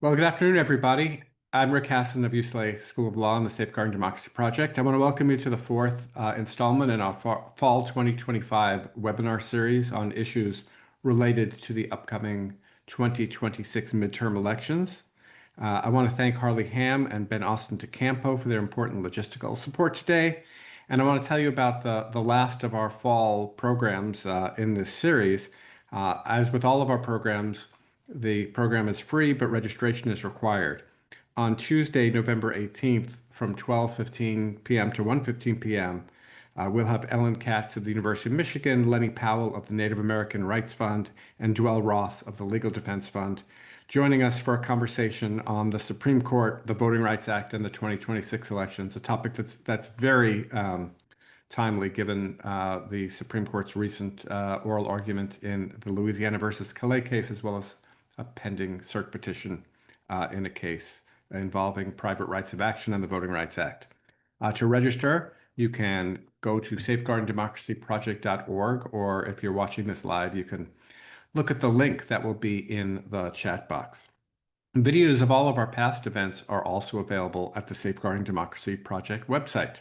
Well, good afternoon, everybody. I'm Rick Hasen of UCLA School of Law and the Safeguarding Democracy Project. I want to welcome you to the fourth installment in our Fall 2025 webinar series on issues related to the upcoming 2026 midterm elections. I want to thank Harley Ham and Ben Austin DeCampo for their important logistical support today. And I want to tell you about the last of our fall programs in this series. As with all of our programs, the program is free, but registration is required. On Tuesday, November 18th, from 12:15 p.m. to 1:15 p.m., we'll have Ellen Katz of the University of Michigan, Lenny Powell of the Native American Rights Fund, and Joelle Ross of the Legal Defense Fund joining us for a conversation on the Supreme Court, the Voting Rights Act, and the 2026 elections, a topic that's very timely given the Supreme Court's recent oral argument in the Louisiana versus Calais case, as well as a pending cert petition in a case involving private rights of action and the Voting Rights Act. To register, you can go to safeguardingdemocracyproject.org, or if you're watching this live, you can look at the link that will be in the chat box. Videos of all of our past events are also available at the Safeguarding Democracy Project website.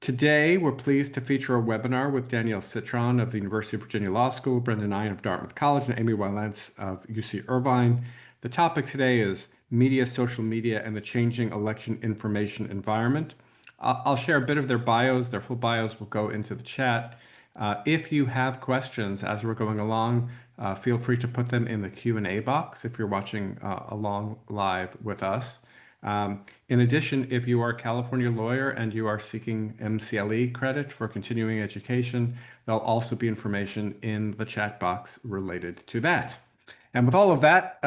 Today, we're pleased to feature a webinar with Danielle Citron of the University of Virginia Law School, Brendan Nyhan of Dartmouth College, and Amy Wilentz of UC Irvine. The topic today is media, social media, and the changing election information environment. I'll share a bit of their bios. Their full bios will go into the chat. If you have questions as we're going along, feel free to put them in the Q&A box if you're watching along live with us. In addition, if you are a California lawyer and you are seeking MCLE credit for continuing education, there'll also be information in the chat box related to that. And with all of that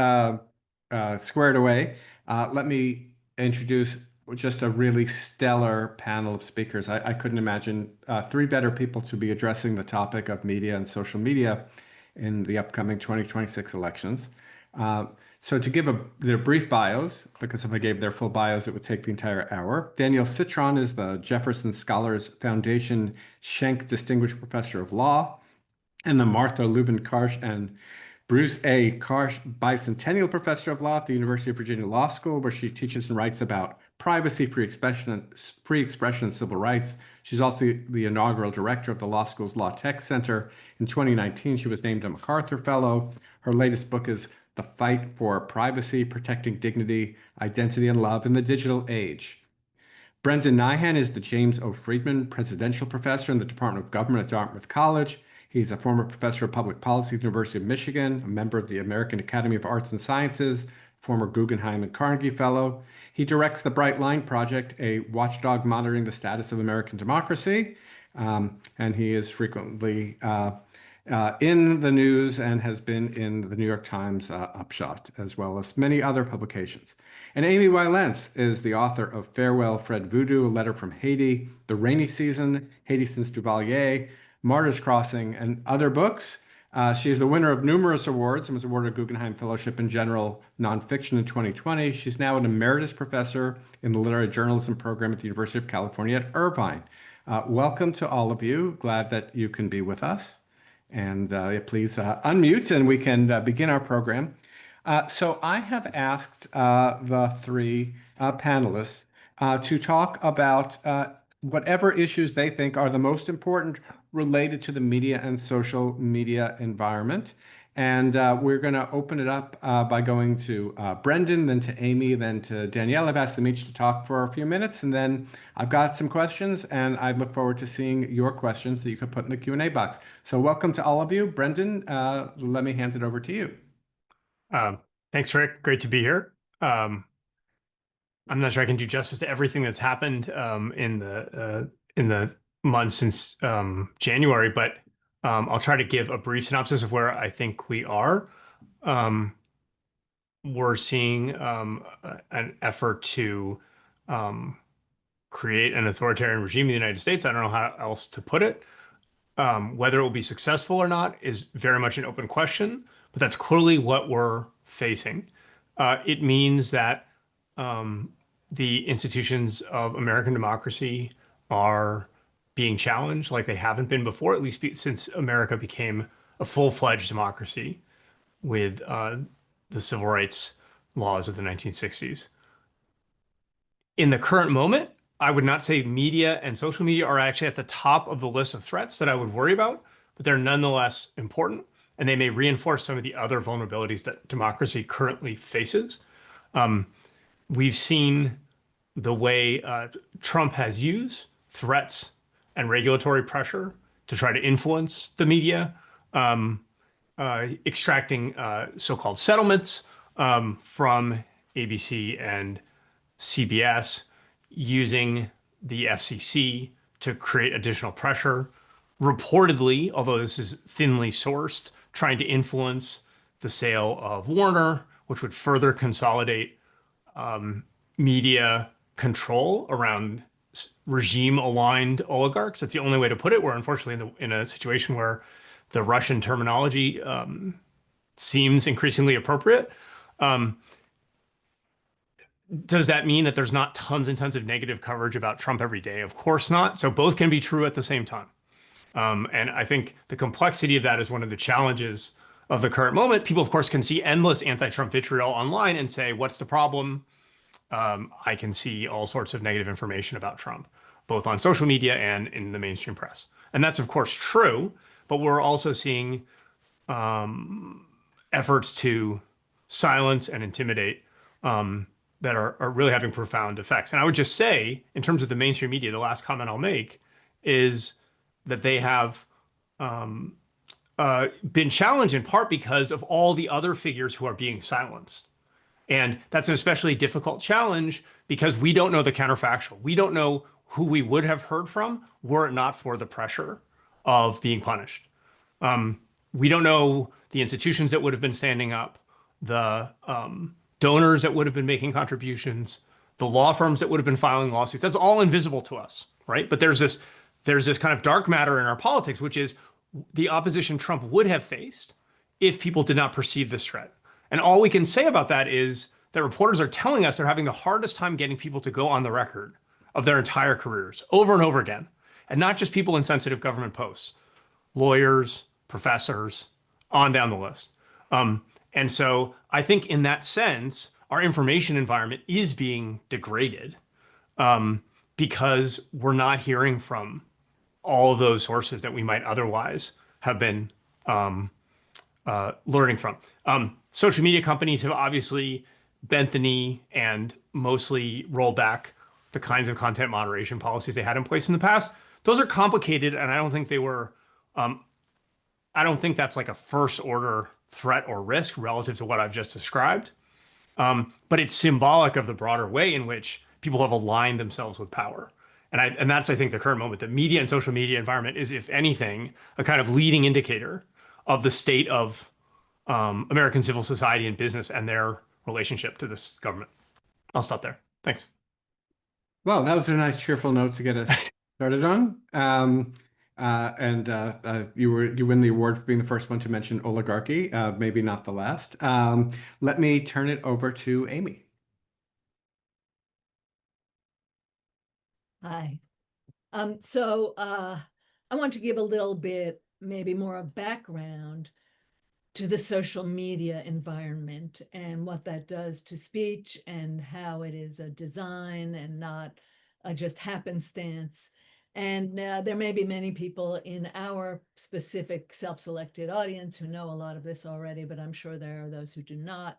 squared away, let me introduce just a really stellar panel of speakers. I couldn't imagine three better people to be addressing the topic of media and social media in the upcoming 2026 elections. So to give their brief bios, because if I gave their full bios, it would take the entire hour. Danielle Citron is the Jefferson Scholars Foundation Schenck Distinguished Professor of Law and the Martha Lubin Karsh and Bruce A. Karsh Bicentennial Professor of Law at the University of Virginia Law School, where she teaches and writes about privacy, free expression, and civil rights. She's also the inaugural director of the law school's Law Tech Center. In 2019, she was named a MacArthur Fellow. Her latest book is The Fight for Privacy, Protecting Dignity, Identity, and Love in the Digital Age. Brendan Nyhan is the James O. Friedman Presidential Professor in the Department of Government at Dartmouth College. He's a former professor of public policy at the University of Michigan, a member of the American Academy of Arts and Sciences, former Guggenheim and Carnegie Fellow. He directs the Bright Line Project, a watchdog monitoring the status of American democracy. And he is frequently in the news and has been in the New York Times Upshot, as well as many other publications. And Amy Wilentz is the author of Farewell, Fred Voodoo, A Letter from Haiti, The Rainy Season, Haiti Since Duvalier, Martyrs Crossing, and other books. She is the winner of numerous awards and was awarded a Guggenheim Fellowship in General Nonfiction in 2020. She's now an emeritus professor in the Literary Journalism program at the University of California at Irvine. Welcome to all of you. Glad that you can be with us. And please unmute and we can begin our program. So I have asked the three panelists to talk about whatever issues they think are the most important related to the media and social media environment. And we're going to open it up by going to Brendan, then to Amy, then to Danielle. I've asked them each to talk for a few minutes, and then I've got some questions, and I look forward to seeing your questions that you can put in the Q&A box. So welcome to all of you. Brendan, let me hand it over to you. Thanks, Rick. Great to be here. I'm not sure I can do justice to everything that's happened in the months since January, but I'll try to give a brief synopsis of where I think we are. We're seeing an effort to create an authoritarian regime in the United States. I don't know how else to put it. Whether it will be successful or not is very much an open question, but that's clearly what we're facing. It means that the institutions of American democracy are being challenged like they haven't been before, at least since America became a full-fledged democracy with the civil rights laws of the 1960s. In the current moment, I would not say media and social media are actually at the top of the list of threats that I would worry about, but they're nonetheless important, and they may reinforce some of the other vulnerabilities that democracy currently faces. We've seen the way Trump has used threats and regulatory pressure to try to influence the media, extracting so-called settlements from ABC and CBS, using the FCC to create additional pressure. Reportedly, although this is thinly sourced, trying to influence the sale of Warner, which would further consolidate media control around regime-aligned oligarchs. That's the only way to put it. We're unfortunately in a situation where the Russian terminology seems increasingly appropriate. Does that mean that there's not tons and tons of negative coverage about Trump every day? Of course not. So both can be true at the same time. And I think the complexity of that is one of the challenges of the current moment. People, of course, can see endless anti-Trump vitriol online and say, what's the problem? I can see all sorts of negative information about Trump, both on social media and in the mainstream press. And that's, of course, true. But we're also seeing efforts to silence and intimidate that are really having profound effects. And I would just say, in terms of the mainstream media, the last comment I'll make is that they have been challenged in part because of all the other figures who are being silenced. And that's an especially difficult challenge because we don't know the counterfactual. We don't know who we would have heard from were it not for the pressure of being punished. We don't know the institutions that would have been standing up, the donors that would have been making contributions, the law firms that would have been filing lawsuits. That's all invisible to us, right? But there's this kind of dark matter in our politics, which is the opposition Trump would have faced if people did not perceive this threat. And all we can say about that is that reporters are telling us they're having the hardest time getting people to go on the record of their entire careers over and over again. And not just people in sensitive government posts, lawyers, professors, on down the list. And so I think in that sense, our information environment is being degraded because we're not hearing from all of those sources that we might otherwise have been learning from. Social media companies have obviously bent the knee and mostly rolled back the kinds of content moderation policies they had in place in the past. Those are complicated, and I don't think they were. I don't think that's like a first order threat or risk relative to what I've just described. But it's symbolic of the broader way in which people have aligned themselves with power. And that's, I think, the current moment. The media and social media environment is, if anything, a kind of leading indicator of the state of American civil society and business and their relationship to this government. I'll stop there. Thanks. Well, that was a nice cheerful note to get us started on. You win the award for being the first one to mention oligarchy, maybe not the last. Let me turn it over to Amy. Hi. I want to give a little bit, maybe more of background to the social media environment and what that does to speech and how it is a design and not just happenstance. And there may be many people in our specific self-selected audience who know a lot of this already, but I'm sure there are those who do not.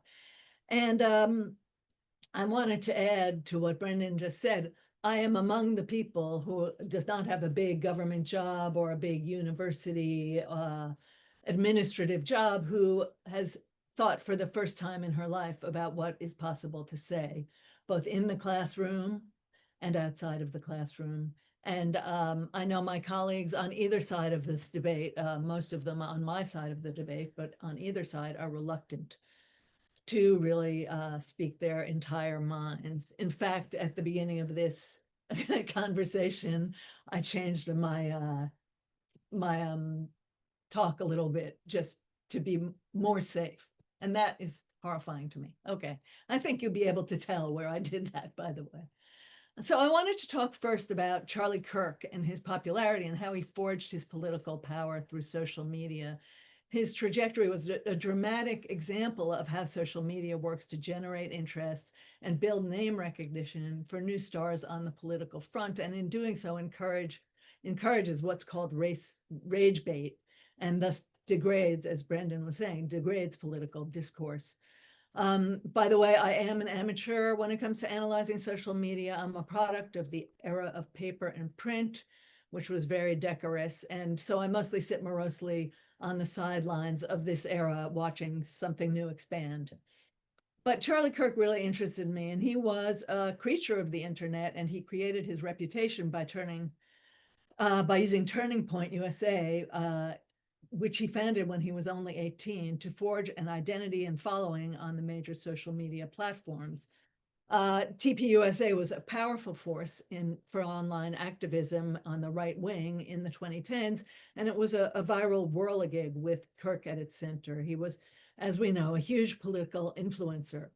And I wanted to add to what Brendan just said. I am among the people who does not have a big government job or a big university administrative job who has thought for the first time in her life about what is possible to say, both in the classroom and outside of the classroom. And I know my colleagues on either side of this debate, most of them on my side of the debate, but on either side are reluctant to really speak their entire minds. In fact, at the beginning of this conversation, I changed my talk a little bit just to be more safe. And that is horrifying to me. Okay, I think you'll be able to tell where I did that, by the way. So I wanted to talk first about Charlie Kirk and his popularity and how he forged his political power through social media His trajectory was a dramatic example of how social media works to generate interest and build name recognition for new stars on the political front, and in doing so encourages what's called rage bait, and thus degrades, as Brendan was saying, degrades political discourse. By the way, I am an amateur when it comes to analyzing social media. I'm a product of the era of paper and print, which was very decorous. And so I mostly sit morosely on the sidelines of this era, watching something new expand. But Charlie Kirk really interested me, and he was a creature of the internet, and he created his reputation by using Turning Point USA, which he founded when he was only 18, to forge an identity and following on the major social media platforms. TPUSA was a powerful force for online activism on the right wing in the 2010s, and it was a viral whirligig with Kirk at its center. He was, as we know, a huge political influencer.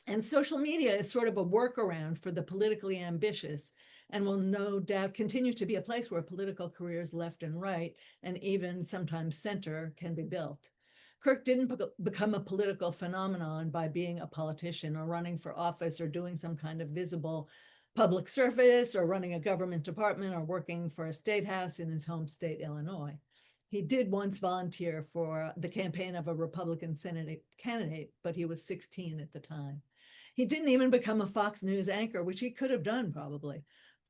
And social media is sort of a workaround for the politically ambitious, and will no doubt continue to be a place where political careers left and right, and even sometimes center, can be built. Kirk didn't become a political phenomenon by being a politician or running for office or doing some kind of visible public service or running a government department or working for a state house in his home state, Illinois. He did once volunteer for the campaign of a Republican Senate candidate, but he was 16 at the time. He didn't even become a Fox News anchor, which he could have done probably.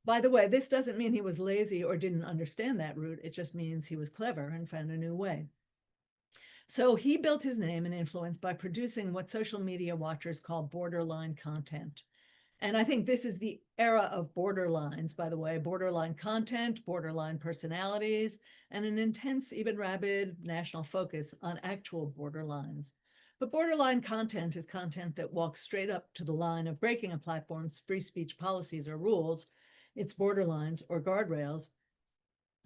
By the way, this doesn't mean he was lazy or didn't understand that route. It just means he was clever and found a new way. So he built his name and influence by producing what social media watchers call borderline content. And I think this is the era of borderlines, by the way, borderline content, borderline personalities, and an intense, even rabid national focus on actual borderlines. But borderline content is content that walks straight up to the line of breaking a platform's free speech policies or rules, its borderlines or guardrails,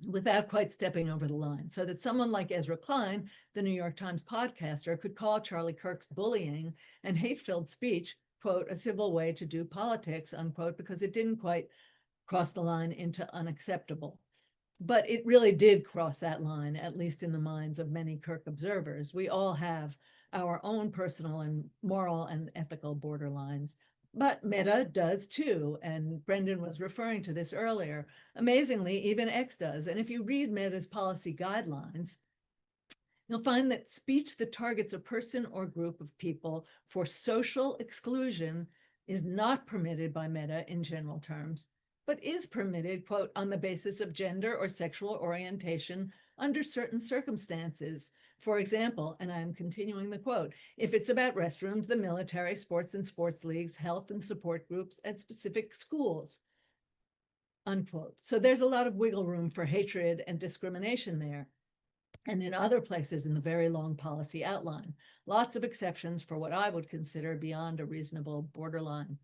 without quite stepping over the line, so that someone like Ezra Klein, the New York Times podcaster, could call Charlie Kirk's bullying and hate-filled speech, quote, a civil way to do politics, unquote, because it didn't quite cross the line into unacceptable. But it really did cross that line, at least in the minds of many Kirk observers. We all have our own personal and moral and ethical borderlines. But Meta does too, and Brendan was referring to this earlier. Amazingly, even X does. And if you read Meta's policy guidelines, you'll find that speech that targets a person or group of people for social exclusion is not permitted by Meta in general terms, but is permitted, quote, on the basis of gender or sexual orientation under certain circumstances. For example, and I'm continuing the quote, if it's about restrooms, the military, sports and sports leagues, health and support groups, and specific schools, unquote. So there's a lot of wiggle room for hatred and discrimination there. And in other places in the very long policy outline, lots of exceptions for what I would consider beyond a reasonable borderline.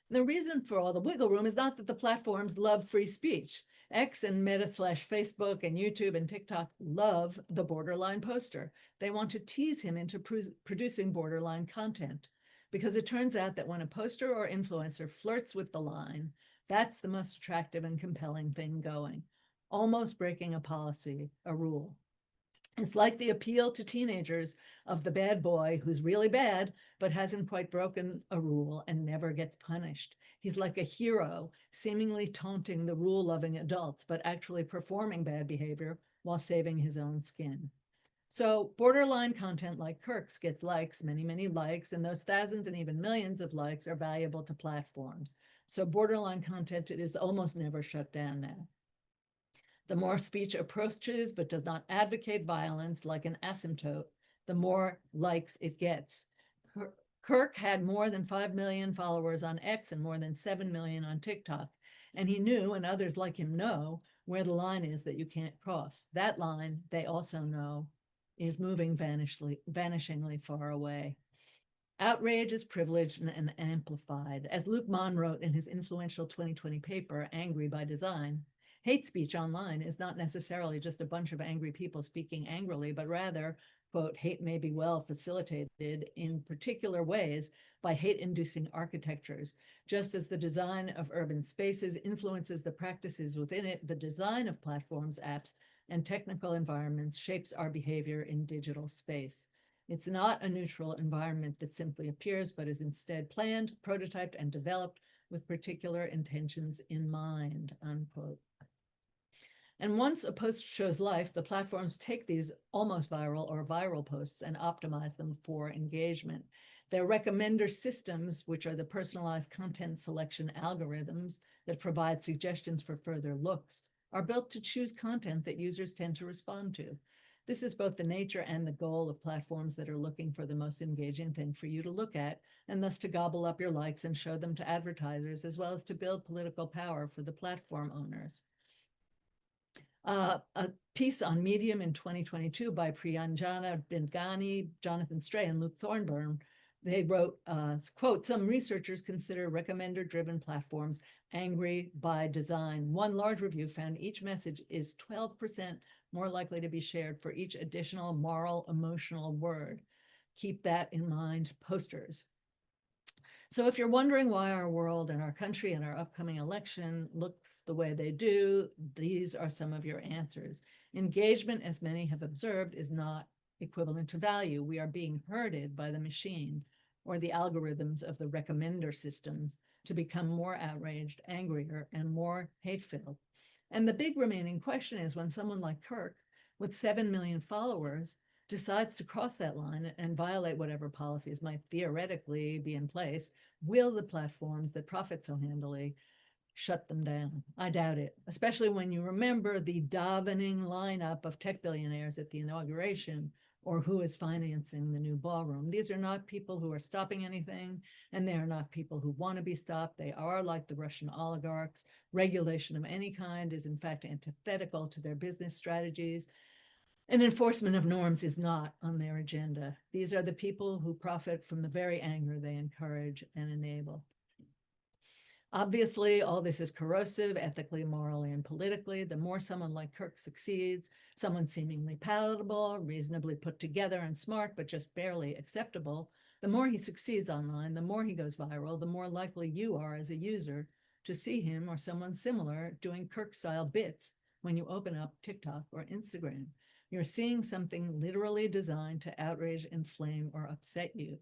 And the reason for all the wiggle room is not that the platforms love free speech. X and Meta/Facebook and YouTube and TikTok love the borderline poster. They want to tease him into producing borderline content, because it turns out that when a poster or influencer flirts with the line, that's the most attractive and compelling thing going, almost breaking a policy, a rule. It's like the appeal to teenagers of the bad boy who's really bad, but hasn't quite broken a rule and never gets punished. He's like a hero, seemingly taunting the rule-loving adults, but actually performing bad behavior while saving his own skin. So borderline content like Kirk's gets likes, many, many likes, and those thousands and even millions of likes are valuable to platforms. So borderline content, it is almost never shut down now. The more speech approaches but does not advocate violence like an asymptote, the more likes it gets. Kirk had more than 5 million followers on X and more than 7 million on TikTok. And he knew, and others like him know, where the line is that you can't cross. That line, they also know, is moving vanishingly far away. Outrage is privileged and amplified. As Luke Mann wrote in his influential 2020 paper, Angry by Design, hate speech online is not necessarily just a bunch of angry people speaking angrily, but rather, quote, hate may be well facilitated in particular ways by hate-inducing architectures. Just as the design of urban spaces influences the practices within it, the design of platforms, apps, and technical environments shapes our behavior in digital space. It's not a neutral environment that simply appears, but is instead planned, prototyped, and developed with particular intentions in mind, unquote. And once a post shows life, the platforms take these almost viral or viral posts and optimize them for engagement. Their recommender systems, which are the personalized content selection algorithms that provide suggestions for further looks, are built to choose content that users tend to respond to. This is both the nature and the goal of platforms that are looking for the most engaging thing for you to look at, and thus to gobble up your likes and show them to advertisers, as well as to build political power for the platform owners. A piece on Medium in 2022 by Priyanjana Bingani, Jonathan Stray, and Luke Thornburn, they wrote, quote, some researchers consider recommender-driven platforms angry by design. One large review found each message is 12% more likely to be shared for each additional moral, emotional word. Keep that in mind, posters. So if you're wondering why our world and our country and our upcoming election looks the way they do, these are some of your answers. Engagement, as many have observed, is not equivalent to value. We are being herded by the machine or the algorithms of the recommender systems to become more outraged, angrier, and more hate-filled. And the big remaining question is, when someone like Kirk, with 7 million followers, decides to cross that line and violate whatever policies might theoretically be in place, will the platforms that profit so handily shut them down? I doubt it, especially when you remember the davening lineup of tech billionaires at the inauguration, or who is financing the new ballroom. These are not people who are stopping anything, and they are not people who want to be stopped. They are like the Russian oligarchs. Regulation of any kind is in fact antithetical to their business strategies, and enforcement of norms is not on their agenda. These are the people who profit from the very anger they encourage and enable. Obviously, all this is corrosive, ethically, morally, and politically. The more someone like Kirk succeeds, someone seemingly palatable, reasonably put together and smart, but just barely acceptable, the more he succeeds online, the more he goes viral, the more likely you are as a user to see him or someone similar doing Kirk-style bits when you open up TikTok or Instagram. You're seeing something literally designed to outrage, inflame, or upset you.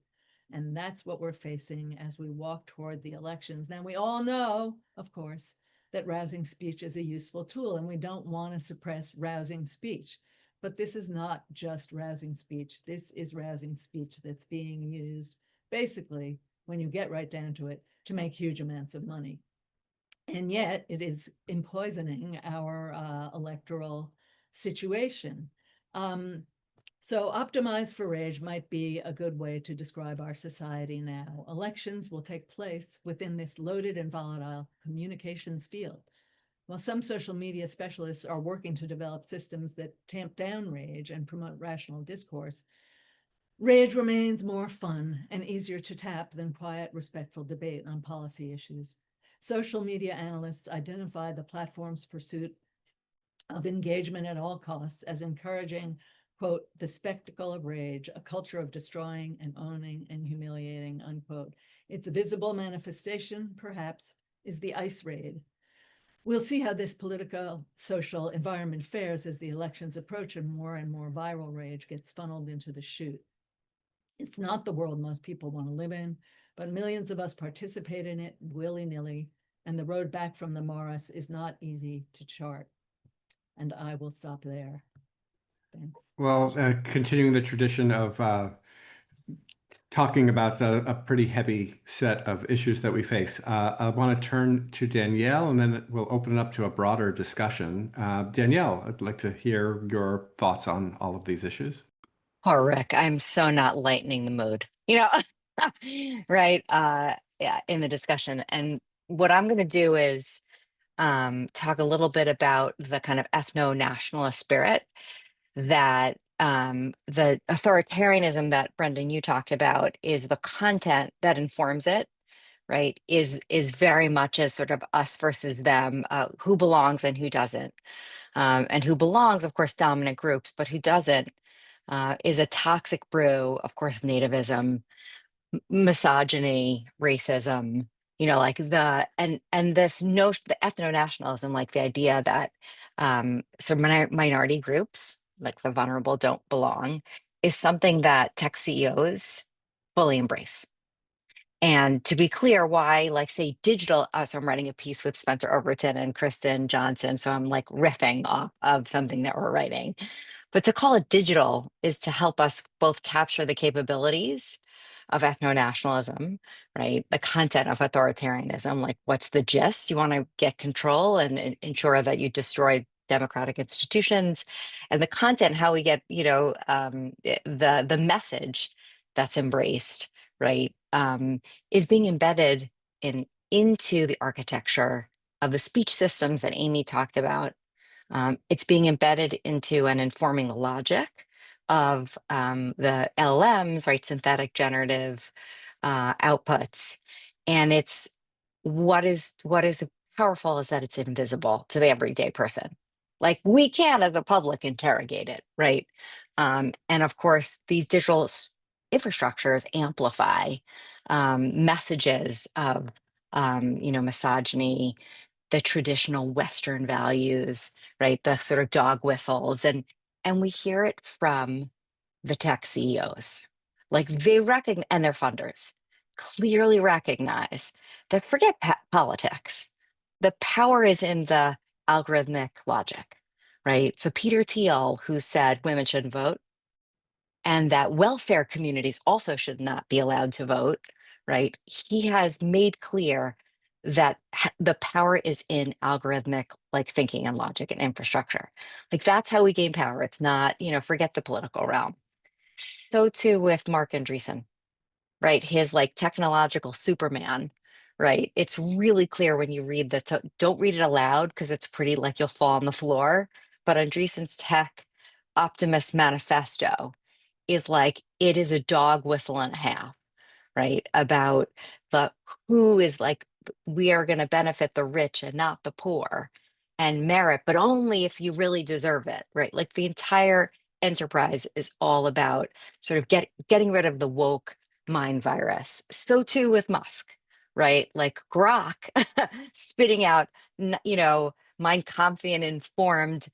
And that's what we're facing as we walk toward the elections. Now, we all know, of course, that rousing speech is a useful tool, and we don't want to suppress rousing speech. But this is not just rousing speech. This is rousing speech that's being used, basically, when you get right down to it, to make huge amounts of money. And yet, it is empoisoning our electoral situation. So optimized for rage might be a good way to describe our society now. Elections will take place within this loaded and volatile communications field. While some social media specialists are working to develop systems that tamp down rage and promote rational discourse, rage remains more fun and easier to tap than quiet, respectful debate on policy issues. Social media analysts identify the platform's pursuit of engagement at all costs as encouraging, quote, the spectacle of rage, a culture of destroying and owning and humiliating, unquote. Its visible manifestation, perhaps, is the ICE raid. We'll see how this political, social environment fares as the elections approach and more viral rage gets funneled into the chute. It's not the world most people want to live in, but millions of us participate in it willy-nilly, and the road back from the morass is not easy to chart. And I will stop there. Thanks. Well, continuing the tradition of talking about a pretty heavy set of issues that we face, I want to turn to Danielle, and then we'll open it up to a broader discussion. Danielle, I'd like to hear your thoughts on all of these issues. Poor Rick, I'm so not lightening the mood, right? Yeah, in the discussion. And what I'm going to do is talk a little bit about the kind of ethno-nationalist spirit that the authoritarianism that Brendan, you talked about, is the content that informs it, right? Is very much a sort of us versus them, who belongs and who doesn't. And who belongs, of course, dominant groups, but who doesn't is a toxic brew, of course, of nativism, misogyny, racism, like and this notion, the ethno-nationalism, like the idea that minority groups, like the vulnerable don't belong, is something that tech CEOs fully embrace. And to be clear, why, like, say, digital, so I'm writing a piece with Spencer Overton and Kristen Johnson. So I'm like riffing off of something that we're writing. But to call it digital is to help us both capture the capabilities of ethno-nationalism, right? The content of authoritarianism, like what's the gist? You want to get control and ensure that you destroy democratic institutions, and the content, how we get, the message that's embraced, right? Is being embedded into the architecture of the speech systems that Amy talked about. It's being embedded into and informing the logic of the LLMs, right? Synthetic generative outputs. And it's what is powerful is that it's invisible to the everyday person. Like we can, as a public, interrogate it, right? And of course, these digital infrastructures amplify messages of, misogyny, the traditional Western values, right? The sort of dog whistles, and we hear it from the tech CEOs. Like they recognize, and their funders clearly recognize that forget politics. The power is in the algorithmic logic, right? So Peter Thiel, who said women shouldn't vote, and that welfare communities also should not be allowed to vote, right? He has made clear that the power is in algorithmic like thinking and logic and infrastructure. Like that's how we gain power. It's not, forget the political realm. So too with Mark Andreessen, right? His like technological Superman, right? It's really clear when you read don't read it aloud because it's pretty like you'll fall on the floor. But Andreessen's Tech Optimist Manifesto is like it is a dog whistle and a half, right? About the who is like we are going to benefit the rich and not the poor, and merit, but only if you really deserve it, right? Like the entire enterprise is all about sort of getting rid of the woke mind virus. So too with Musk, right? Like Grok spitting out, Mein Kampfian informed,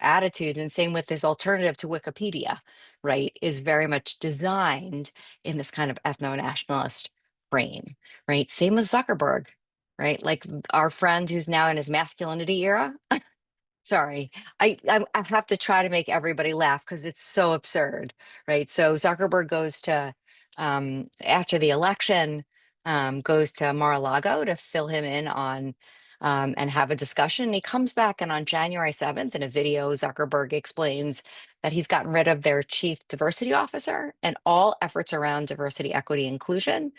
attitudes, and same with this alternative to Wikipedia, right? Is very much designed in this kind of ethno-nationalist frame, right? Same with Zuckerberg, right? Like our friend who's now in his masculinity era. Sorry, I have to try to make everybody laugh because it's so absurd, right? So Zuckerberg goes to after the election, goes to Mar-a-Lago to fill him in on and have a discussion. He comes back, and on January 7th, in a video, Zuckerberg explains that he's gotten rid of their chief diversity officer and all efforts around diversity, equity, inclusion.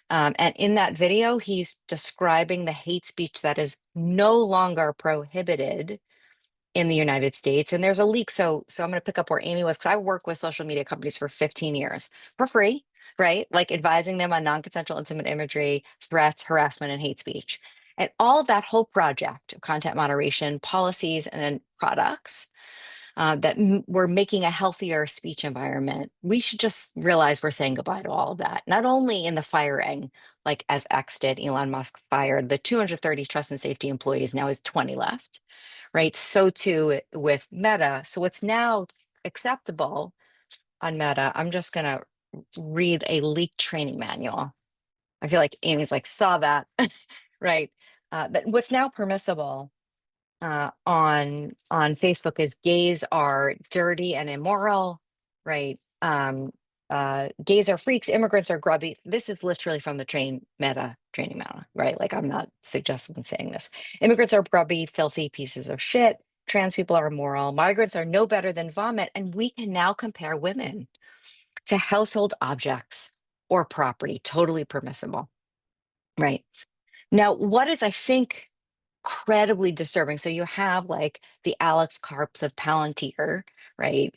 And in that video, he's describing the hate speech that is no longer prohibited in the United States. And there's a leak. So I'm going to pick up where Amy was, because I work with social media companies for 15 years for free, right? Like advising them on non-consensual intimate imagery, threats, harassment, and hate speech. And all of that whole project of content moderation, policies, and then products that we're making a healthier speech environment. We should just realize we're saying goodbye to all of that. Not only in the firing, like as X did, Elon Musk fired the 230 trust and safety employees, now is 20 left, right? So too with Meta. So what's now acceptable on Meta, I'm just going to read a leaked training manual. I feel like Amy's like, saw that, right? But what's now permissible on Facebook is gays are dirty and immoral, right? Gays are freaks, immigrants are grubby. This is literally from the Meta training manual, right? Like I'm not suggesting saying this. Immigrants are grubby, filthy pieces of shit. Trans people are immoral. Migrants are no better than vomit. And we can now compare women to household objects or property, totally permissible, right? Now, what is, I think, incredibly disturbing. So you have like the Alex Karps of Palantir, right?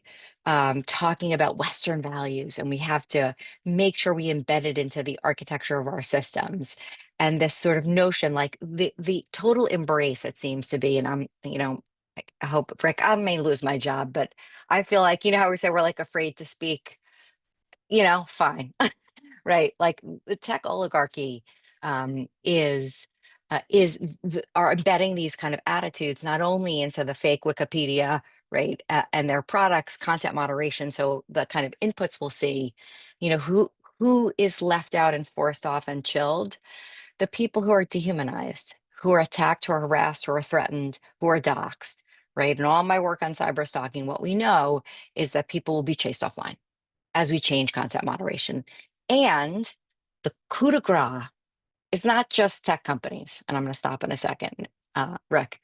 Talking about Western values, and we have to make sure we embed it into the architecture of our systems. And this sort of notion, like the total embrace, it seems to be, and I hope, Rick, I may lose my job, but I feel like, how we say we're like afraid to speak, fine, right? Like the tech oligarchy is are embedding these kind of attitudes not only into the fake Wikipedia, right, and their products, content moderation. So the kind of inputs we'll see, who is left out and forced off and chilled? The people who are dehumanized, who are attacked, who are harassed, who are threatened, who are doxxed, right? And all my work on cyber stalking, what we know is that people will be chased offline as we change content moderation. And the coup de grace is not just tech companies, and I'm going to stop in a second, Rick.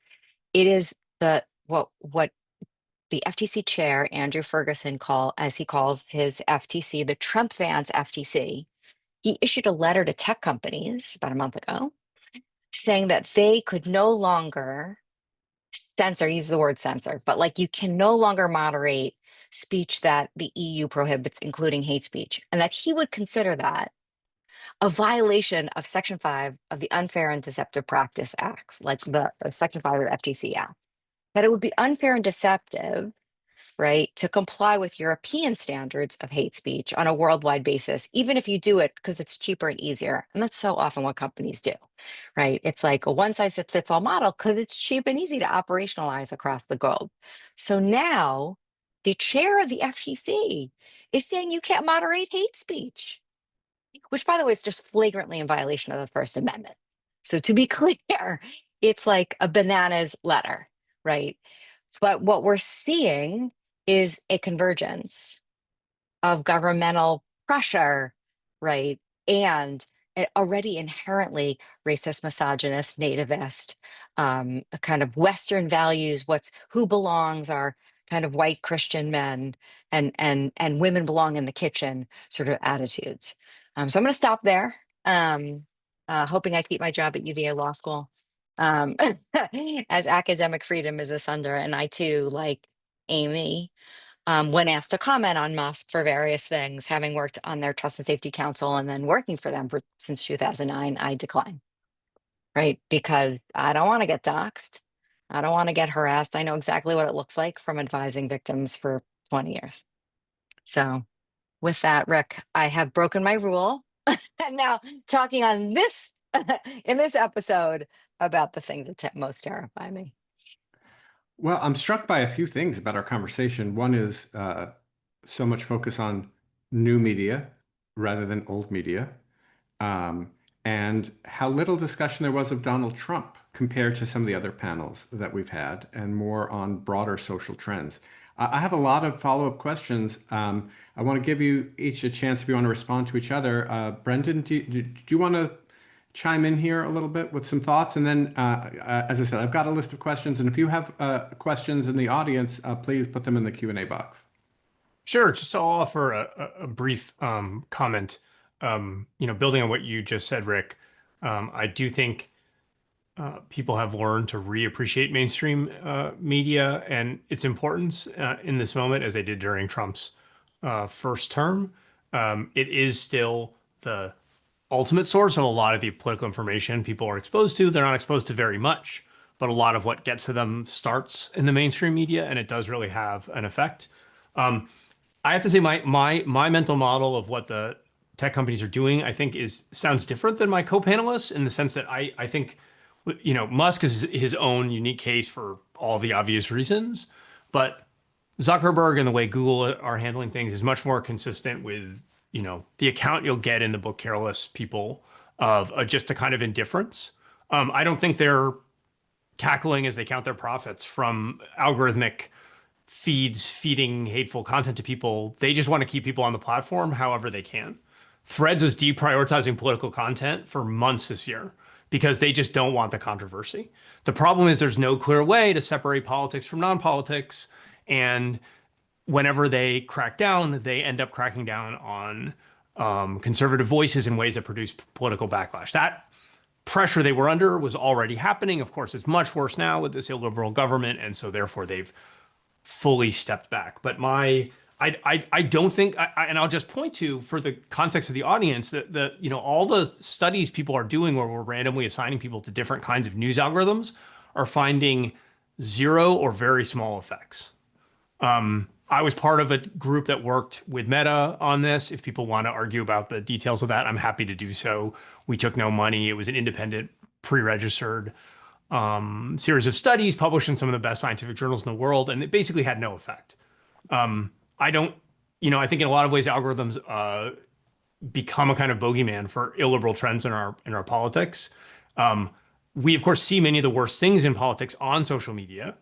It is what the FTC chair, Andrew Ferguson, as he calls his FTC, the Trump fans FTC. He issued a letter to tech companies about a month ago saying that they could no longer censor, use the word censor, but like you can no longer moderate speech that the EU prohibits, including hate speech, and that he would consider that a violation of Section 5 of the Unfair and Deceptive Practice Acts, like the Section 5 of the FTC Act, that it would be unfair and deceptive, right, to comply with European standards of hate speech on a worldwide basis, even if you do it because it's cheaper and easier. And that's so often what companies do, right? It's like a one-size-fits-all model because it's cheap and easy to operationalize across the globe. So now the chair of the FTC is saying you can't moderate hate speech, which, by the way, is just flagrantly in violation of the First Amendment. So to be clear, it's like a bananas letter, right? But what we're seeing is a convergence of governmental pressure, right? And already inherently racist, misogynist, nativist, kind of Western values, who belongs are kind of white Christian men and women belong in the kitchen sort of attitudes. So I'm going to stop there, hoping I keep my job at UVA Law School. As academic freedom is asunder, and I too, like Amy, when asked to comment on Musk for various things, having worked on their Trust and Safety Council and then working for them since 2009, I decline, right? Because I don't want to get doxxed. I don't want to get harassed. I know exactly what it looks like from advising victims for 20 years. So with that, Rick, I have broken my rule. And now talking on this, in this episode, about the things that most terrify me. Well, I'm struck by a few things about our conversation. One is so much focus on new media rather than old media, and how little discussion there was of Donald Trump compared to some of the other panels that we've had, and more on broader social trends. I have a lot of follow-up questions. I want to give you each a chance if you want to respond to each other. Brendan, do you want to chime in here a little bit with some thoughts? And then, as I said, I've got a list of questions, and if you have questions in the audience, please put them in the Q&A box. Sure. Just I'll offer a brief comment. Building on what you just said, Rick, I do think people have learned to reappreciate mainstream media and its importance in this moment, as they did during Trump's first term. It is still the ultimate source of a lot of the political information people are exposed to. They're not exposed to very much, but a lot of what gets to them starts in the mainstream media, and it does really have an effect. I have to say my mental model of what the tech companies are doing, I think, sounds different than my co-panelists, in the sense that I think, Musk is his own unique case for all the obvious reasons, but Zuckerberg and the way Google are handling things is much more consistent with, the account you'll get in the book Careless People of just a kind of indifference. I don't think they're cackling as they count their profits from algorithmic feeds feeding hateful content to people. They just want to keep people on the platform however they can. Threads is deprioritizing political content for months this year because they just don't want the controversy. The problem is there's no clear way to separate politics from non-politics, and whenever they crack down, they end up cracking down on conservative voices in ways that produce political backlash. That pressure they were under was already happening. Of course, it's much worse now with this illiberal government, and so therefore they've fully stepped back. But I don't think, and I'll just point to, for the context of the audience, that all the studies people are doing where we're randomly assigning people to different kinds of news algorithms are finding zero or very small effects. I was part of a group that worked with Meta on this. If people want to argue about the details of that, I'm happy to do so. We took no money. It was an independent pre-registered series of studies published in some of the best scientific journals in the world, and it basically had no effect. I don't, I think in a lot of ways algorithms become a kind of bogeyman for illiberal trends in our politics. We of course see many of the worst things in politics on social media,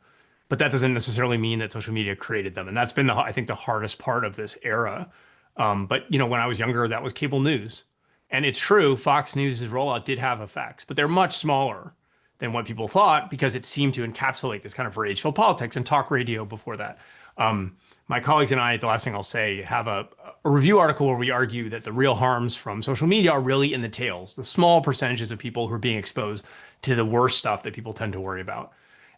but that doesn't necessarily mean that social media created them, and that's been I think the hardest part of this era. But when I was younger, that was cable news, and it's true, Fox News' rollout did have effects, but they're much smaller than what people thought because it seemed to encapsulate this kind of rage-filled politics and talk radio before that. My colleagues and I, the last thing I'll say, have a review article where we argue that the real harms from social media are really in the tails, the small percentages of people who are being exposed to the worst stuff that people tend to worry about.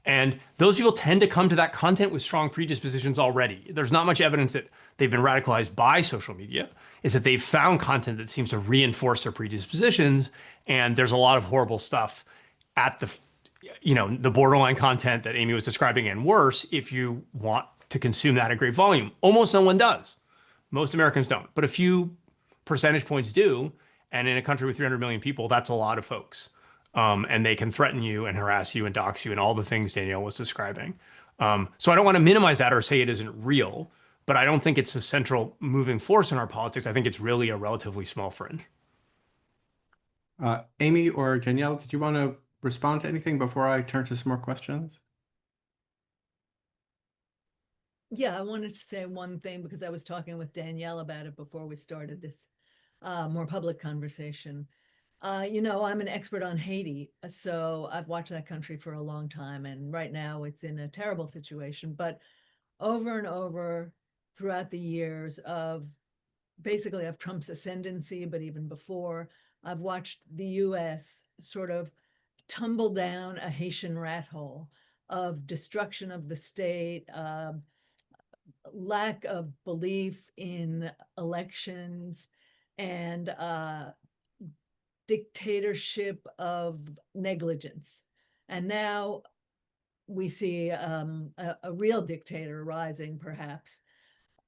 And those people tend to come to that content with strong predispositions already. There's not much evidence that they've been radicalized by social media. It's that they've found content that seems to reinforce their predispositions. And there's a lot of horrible stuff at the borderline content that Amy was describing, and worse if you want to consume that at great volume. Almost no one does. Most Americans don't, but a few percentage points do. And in a country with 300 million people, that's a lot of folks. And they can threaten you and harass you and dox you and all the things Danielle was describing. So I don't want to minimize that or say it isn't real, but I don't think it's a central moving force in our politics. I think it's really a relatively small fringe. Amy or Danielle, did you want to respond to anything before I turn to some more questions? Yeah, I wanted to say one thing because I was talking with Danielle about it before we started this more public conversation. I'm an expert on Haiti, so I've watched that country for a long time, and right now it's in a terrible situation. But over and over throughout the years of Trump's ascendancy, but even before, I've watched the US sort of tumble down a Haitian rat hole of destruction of the state, lack of belief in elections, and dictatorship of negligence. And now we see a real dictator rising, perhaps,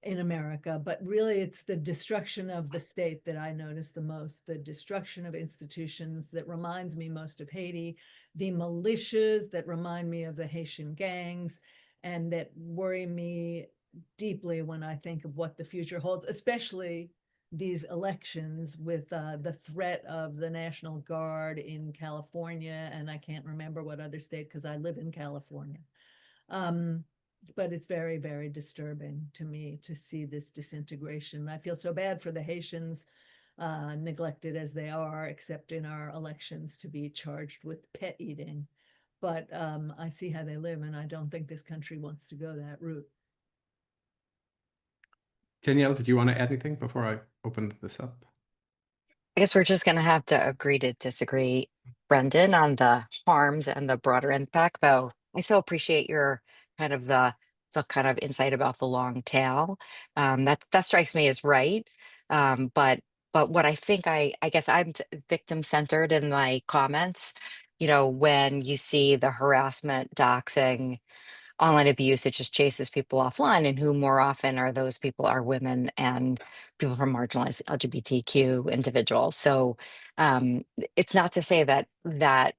in America, but really it's the destruction of the state that I notice the most, the destruction of institutions that reminds me most of Haiti, the militias that remind me of the Haitian gangs, and that worry me deeply when I think of what the future holds, especially these elections with the threat of the National Guard in California, and I can't remember what other state because I live in California. But it's very, very disturbing to me to see this disintegration. I feel so bad for the Haitians, neglected as they are, except in our elections, to be charged with pet eating. But I see how they live, and I don't think this country wants to go that route. Danielle, did you want to add anything before I open this up? I guess we're just going to have to agree to disagree, Brendan, on the harms and the broader impact, though. I so appreciate your kind of the kind of insight about the long tail. That strikes me as right. But what I think I guess I'm victim centered in my comments. When you see the harassment, doxing, online abuse, it just chases people offline, and who more often are those people are women and people from marginalized LGBTQ individuals. So it's not to say that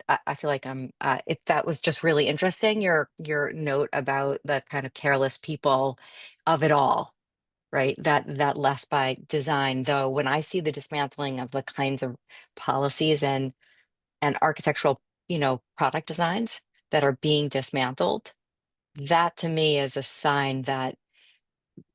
I feel like that was just really interesting, your note about the kind of careless people of it all, right? That less by design, though. When I see the dismantling of the kinds of policies and architectural product designs that are being dismantled, that to me is a sign that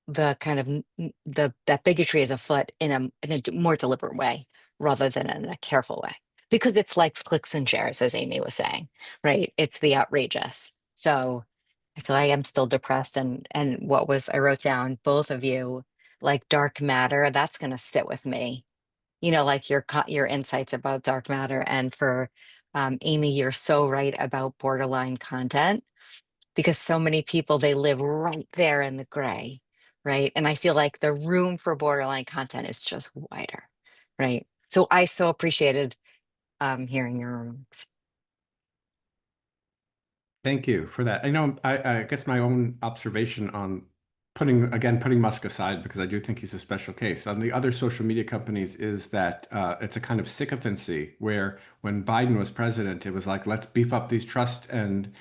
the kind of that bigotry is afoot in a more deliberate way rather than in a careful way, because it's like clicks and shares, as Amy was saying, right? It's the outrageous. So I feel like I'm still depressed, and I wrote down, both of you, like dark matter, that's going to sit with me, like your insights about dark matter. And for Amy, you're so right about borderline content, because so many people, they live right there in the gray, right? And I feel like the room for borderline content is just wider, right? So I so appreciated hearing your remarks. Thank you for that. I know I guess my own observation on putting Musk aside, because I do think he's a special case. On the other social media companies is that it's a kind of sycophancy where when Biden was president, it was like, let's beef up these trust and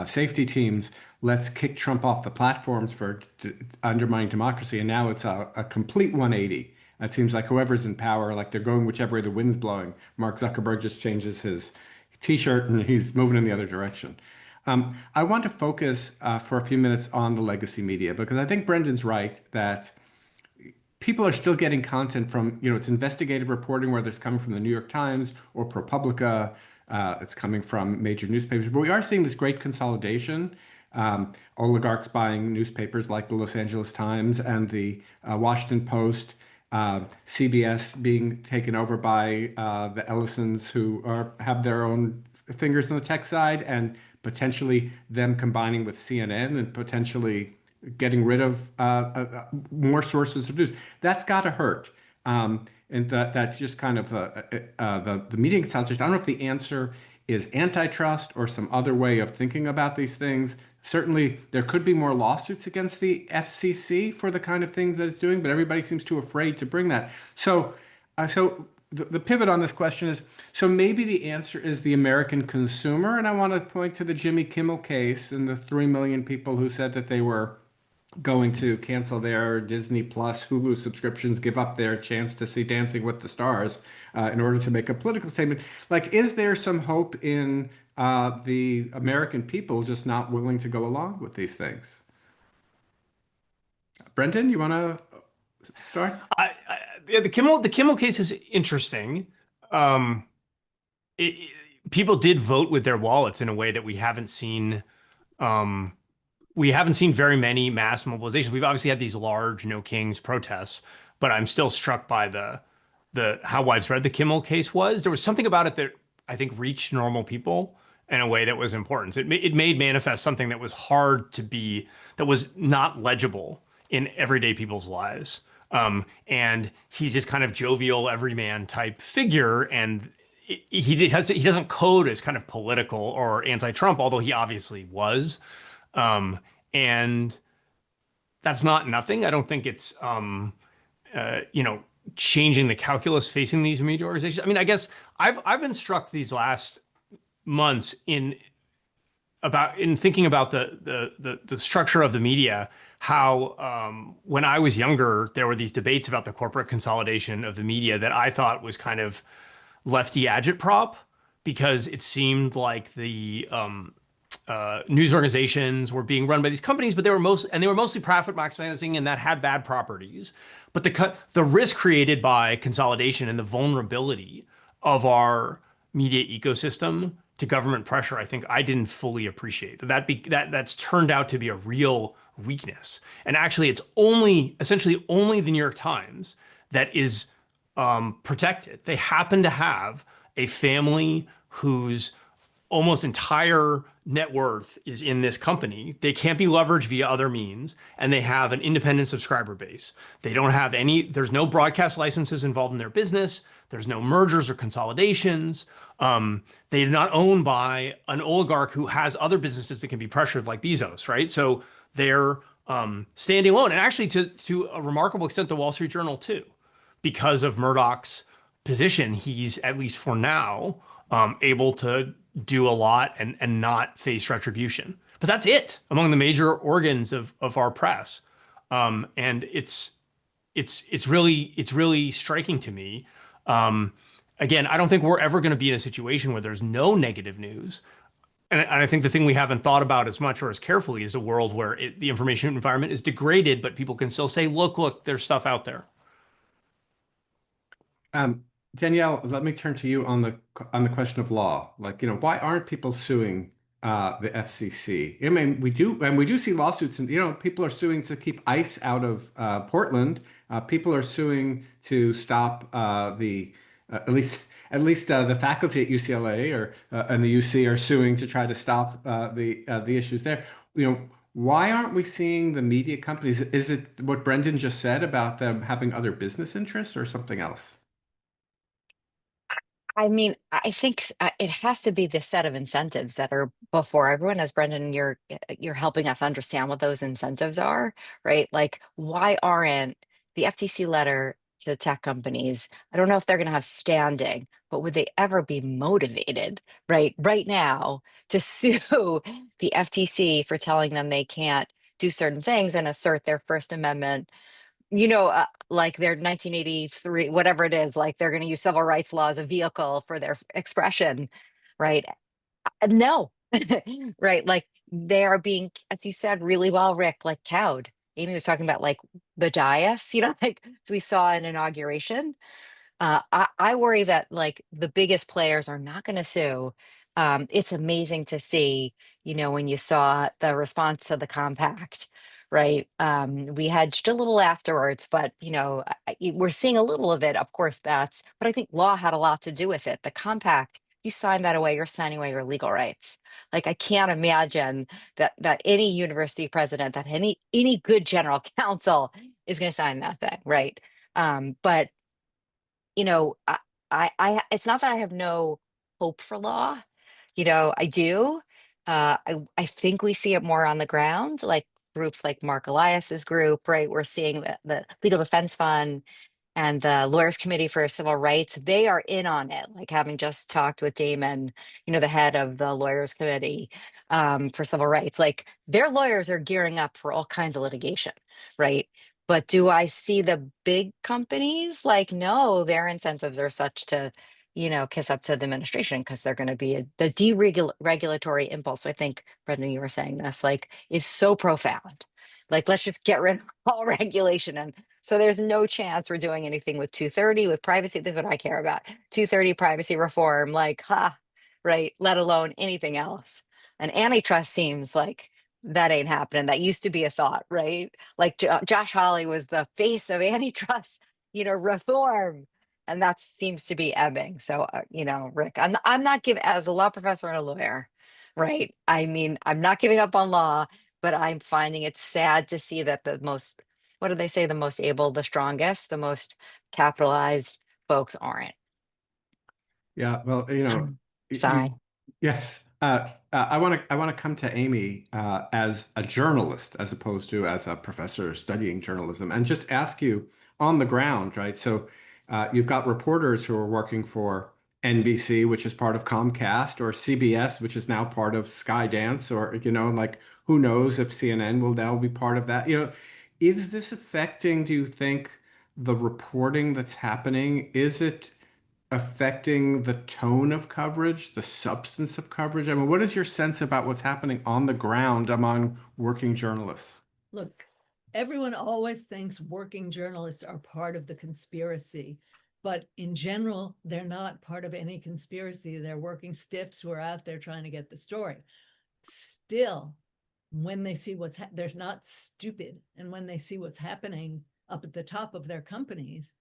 safety teams. Let's kick Trump off the platforms for undermining democracy. And now it's a complete 180. It seems like whoever's in power, like they're going whichever way the wind's blowing. Mark Zuckerberg just changes his t-shirt and he's moving in the other direction. I want to focus for a few minutes on the legacy media because I think Brendan's right that people are still getting content from, it's investigative reporting, whether it's coming from the New York Times or ProPublica, it's coming from major newspapers. But we are seeing this great consolidation. Oligarchs buying newspapers like the Los Angeles Times and the Washington Post, CBS being taken over by the Ellisons who have their own fingers on the tech side, and potentially them combining with CNN and potentially getting rid of more sources of news. That's got to hurt. And that's just kind of the media consolidation. I don't know if the answer is antitrust or some other way of thinking about these things. Certainly, there could be more lawsuits against the FCC for the kind of things that it's doing, but everybody seems too afraid to bring that. So the pivot on this question is, so maybe the answer is the American consumer, and I want to point to the Jimmy Kimmel case and the 3 million people who said that they were going to cancel their Disney Plus, Hulu subscriptions, give up their chance to see Dancing with the Stars in order to make a political statement. Like, is there some hope in the American people just not willing to go along with these things? Brendan, you want to start? Yeah, the Kimmel case is interesting. People did vote with their wallets in a way that we haven't seen. We haven't seen very many mass mobilizations. We've obviously had these large No Kings protests, but I'm still struck by the how widespread the Kimmel case was. There was something about it that I think reached normal people in a way that was important. It made manifest something that was hard to be, that was not legible in everyday people's lives. And he's this kind of jovial everyman type figure, and he doesn't code as kind of political or anti-Trump, although he obviously was. And that's not nothing. I don't think it's changing the calculus facing these media organizations. I mean, I guess I've been struck these last months in thinking about the structure of the media, how when I was younger, there were these debates about the corporate consolidation of the media that I thought was kind of lefty agitprop, because it seemed like the news organizations were being run by these companies, but they were mostly profit maximizing, and that had bad properties. But the risk created by consolidation and the vulnerability of our media ecosystem to government pressure, I think I didn't fully appreciate. That's turned out to be a real weakness. And actually, it's essentially only the New York Times that is protected. They happen to have a family whose almost entire net worth is in this company. They can't be leveraged via other means, and they have an independent subscriber base. They don't have there's no broadcast licenses involved in their business. There's no mergers or consolidations. They're not owned by an oligarch who has other businesses that can be pressured, like Bezos, right? So they're standing alone, and actually to a remarkable extent, the Wall Street Journal too, because of Murdoch's position. He's, at least for now, able to do a lot and not face retribution. But that's it among the major organs of our press. And it's really striking to me. Again, I don't think we're ever going to be in a situation where there's no negative news. And I think the thing we haven't thought about as much or as carefully is a world where the information environment is degraded, but people can still say, look, there's stuff out there. Danielle, let me turn to you on the question of law. Like, why aren't people suing the FCC? I mean, we do see lawsuits, and people are suing to keep ICE out of Portland. People are suing to stop at least the faculty at UCLA and the UC are suing to try to stop the issues there. Why aren't we seeing the media companies? Is it what Brendan just said about them having other business interests, or something else? I mean, I think it has to be the set of incentives that are before everyone. As Brendan, you're helping us understand what those incentives are, right? Like, why aren't the FTC letter to the tech companies? I don't know if they're going to have standing, but would they ever be motivated, right now, to sue the FTC for telling them they can't do certain things and assert their First Amendment, like their 1983, whatever it is, like they're going to use civil rights law as a vehicle for their expression, right? No, right? Like they are being, as you said really well, Rick, like cowed. Amy was talking about like the dais, like so we saw an inauguration. I worry that like the biggest players are not going to sue. It's amazing to see, when you saw the response to the compact, right? We hedged a little afterwards, but we're seeing a little of it. Of course, but I think law had a lot to do with it. The compact, you sign that away, you're signing away your legal rights. Like I can't imagine that any university president, that any good general counsel is going to sign that thing, right? But you know, it's not that I have no hope for law. I do. I think we see it more on the ground, like groups like Mark Elias's group, right? We're seeing the Legal Defense Fund and the Lawyers Committee for Civil Rights. They are in on it, like having just talked with Damon, the head of the Lawyers Committee for Civil Rights. Like their lawyers are gearing up for all kinds of litigation, right? But do I see the big companies? Like, no, their incentives are such to, kiss up to the administration because they're going to be the deregulatory impulse. I think, Brendan, you were saying this, like, is so profound. Like, let's just get rid of all regulation. And so there's no chance we're doing anything with 230, with privacy. This is what I care about. 230 privacy reform, like, right? Let alone anything else. And antitrust seems like that ain't happening. That used to be a thought, right? Like Josh Hawley was the face of antitrust, reform, and that seems to be ebbing. So, Rick, I'm not giving, as a law professor and a lawyer, right? I mean, I'm not giving up on law, but I'm finding it sad to see that the most, what do they say, the most able, the strongest, the most capitalized folks aren't. Yeah, well, Sigh. yes. I want to come to Amy as a journalist as opposed to as a professor studying journalism, and just ask you on the ground, right? So you've got reporters who are working for NBC, which is part of Comcast, or CBS, which is now part of Skydance, or like who knows if CNN will now be part of that? Is this affecting, do you think, the reporting that's happening? Is it affecting the tone of coverage, the substance of coverage? I mean, what is your sense about what's happening on the ground among working journalists? Look, everyone always thinks working journalists are part of the conspiracy, but in general, they're not part of any conspiracy. They're working stiffs who are out there trying to get the story. Still, when they see they're not stupid. And when they see what's happening up at the top of their companies,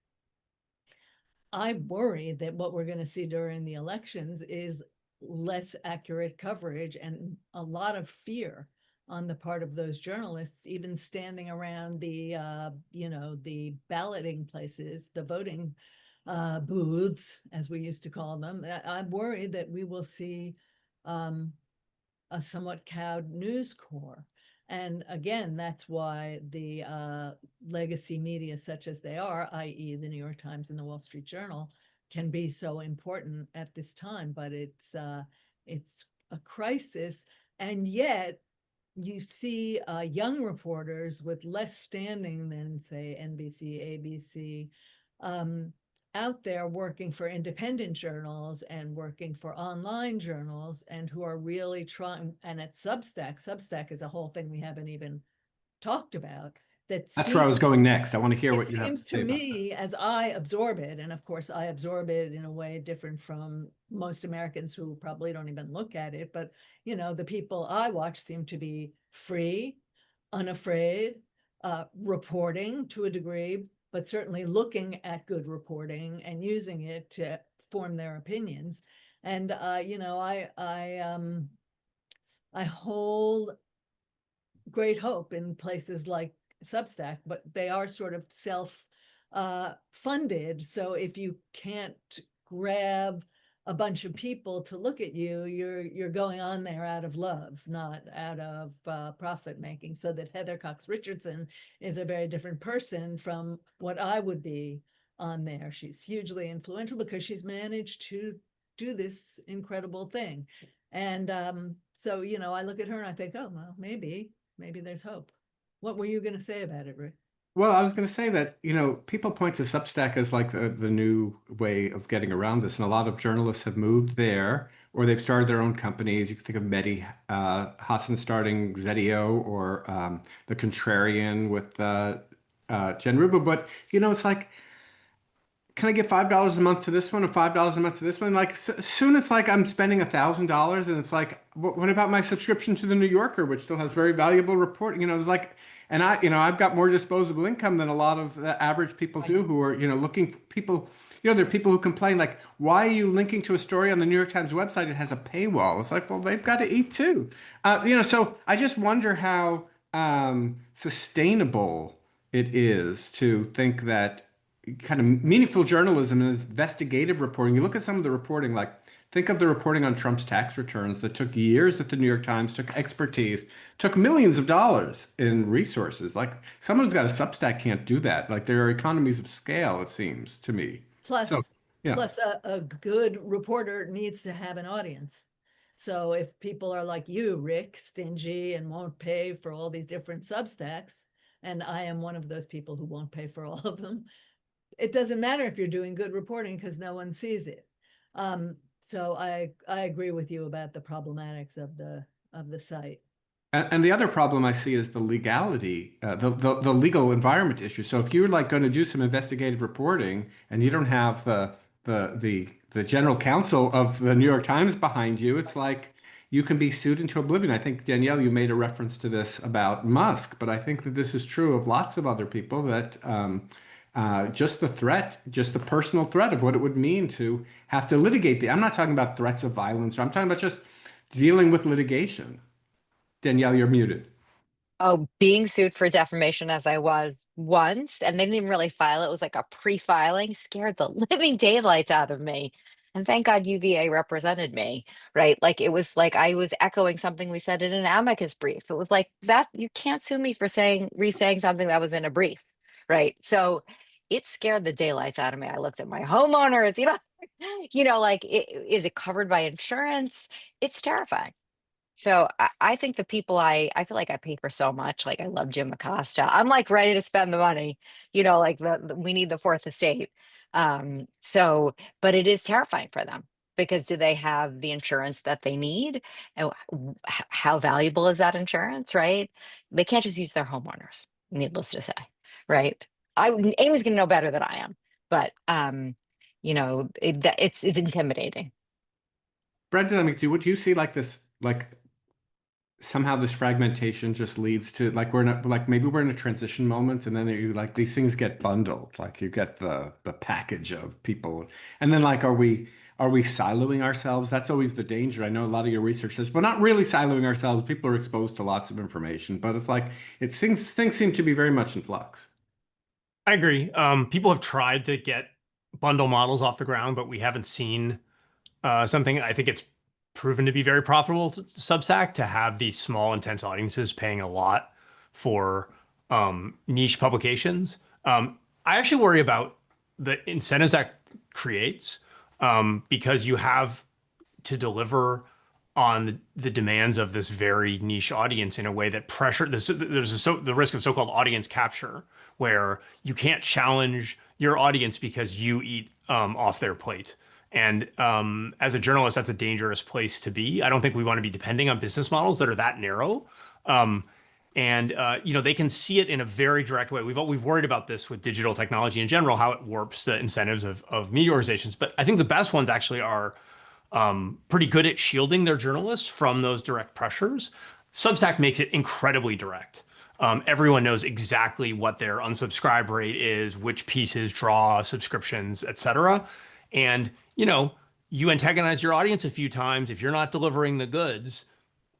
I worry that what we're going to see during the elections is less accurate coverage and a lot of fear on the part of those journalists, even standing around the balloting places, the voting booths, as we used to call them. I'm worried that we will see a somewhat cowed News Corps. And again, that's why the legacy media, such as they are, i.e. the New York Times and the Wall Street Journal, can be so important at this time. But it's a crisis, and yet you see young reporters with less standing than, say, NBC, ABC, out there working for independent journals and working for online journals, and who are really trying. And at Substack is a whole thing we haven't even talked about. That's where I was going next. I want to hear what you have to Seems say to about me, as I absorb it, and of course I absorb it in a way different from most Americans who probably don't even look at it, but the people I watch seem to be free, unafraid, reporting to a degree, but certainly looking at good reporting and using it to form their opinions. And I hold great hope in places like Substack, but they are sort of self funded. So if you can't grab a bunch of people to look at you, you're going on there out of love, not out of profit making. So that Heather Cox Richardson is a very different person from what I would be on there. She's hugely influential because she's managed to do this incredible thing. And so, you know, I look at her and I think, oh, well, maybe there's hope. What were you going to say about it, Rick? Well, I was going to say that, you know, people point to Substack as like the new way of getting around this. And a lot of journalists have moved there or they've started their own companies. You can think of Hasen starting Zetio or The Contrarian with Jen Ruba. But, you know, it's like, can I give $5 a month to this one and $5 a month to this one? Like soon it's like I'm spending $1,000 and it's like, what about my subscription to the New Yorker, which still has very valuable reporting? You know, it's like, and I've got more disposable income than a lot of the average people do who are, you know, looking for people, you know, there are people who complain like, why are you linking to a story on the New York Times website? It has a paywall. It's like, well, they've got to eat too. You know, so I just wonder how sustainable it is to think that kind of meaningful journalism and investigative reporting. You look at some of the reporting, like think of the reporting on Trump's tax returns that took years at the New York Times, took expertise, took millions of dollars in resources. Like someone who's got a Substack can't do that. Like there are economies of scale, it seems to me. Plus, So, yeah. plus a good reporter needs to have an audience. So if people are like you, Rick, stingy and won't pay for all these different Substacks, and I am one of those people who won't pay for all of them, it doesn't matter if you're doing good reporting because no one sees it. So I agree with you about the problematics of the site. And the other problem I see is the legality, the legal environment issue. So if you're like going to do some investigative reporting and you don't have the general counsel of the New York Times behind you, it's like you can be sued into oblivion. I think Danielle, you made a reference to this about Musk, but I think that this is true of lots of other people that just the threat, just the personal threat of what it would mean to have to litigate I'm not talking about threats of violence, I'm talking about just dealing with litigation. Danielle, you're muted. Oh, being sued for defamation as I was once, and they didn't even really file it. It was like a pre-filing, scared the living daylights out of me. And thank God UVA represented me, right? Like it was like I was echoing something we said in an amicus brief. It was like that you can't sue me for re-saying something that was in a brief, right? So it scared the daylights out of me. I looked at my homeowners, like is it covered by insurance? It's terrifying. So I think the people I feel like I pay for so much. Like I love Jim Acosta. I'm like ready to spend the money, like we need the fourth estate. But it is terrifying for them because do they have the insurance that they need? And how valuable is that insurance, right? They can't just use their homeowners, needless to say, right? Amy's gonna know better than I am, but it's intimidating. Brendan, I mean, do you see like this, like somehow this fragmentation just leads to like maybe we're in a transition moment and then you like these things get bundled, like you get the package of people and then like are we siloing ourselves? That's always the danger. I know a lot of your research says we're not really siloing ourselves. People are exposed to lots of information, but it's like things seem to be very much in flux. I agree. People have tried to get bundle models off the ground, but we haven't seen something. I think it's proven to be very profitable to Substack to have these small, intense audiences paying a lot for niche publications. I actually worry about the incentives that creates because you have to deliver on the demands of this very niche audience in a way that there's the risk of so-called audience capture, where you can't challenge your audience because you eat off their plate. And as a journalist, that's a dangerous place to be. I don't think we want to be depending on business models that are that narrow. They can see it in a very direct way. We've worried about this with digital technology in general, how it warps the incentives of media organizations. But I think the best ones actually are pretty good at shielding their journalists from those direct pressures. Substack makes it incredibly direct. Everyone knows exactly what their unsubscribe rate is, which pieces draw subscriptions, et cetera. And you antagonize your audience a few times. If you're not delivering the goods,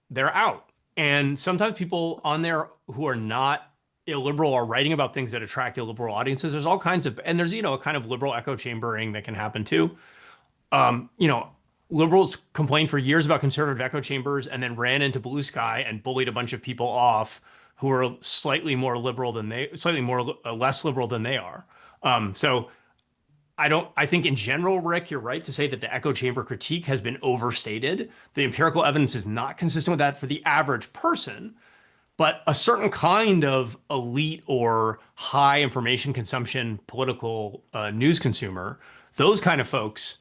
they're out. And sometimes people on there who are not illiberal are writing about things that attract illiberal audiences. There's all kinds of, and there's, a kind of liberal echo chambering that can happen too. You know, liberals complained for years about conservative echo chambers and then ran into blue sky and bullied a bunch of people off who are slightly more liberal than less liberal than they are. So I think in general, Rick, you're right to say that the echo chamber critique has been overstated. The empirical evidence is not consistent with that for the average person, but a certain kind of elite or high information consumption political news consumer, those kind of folks,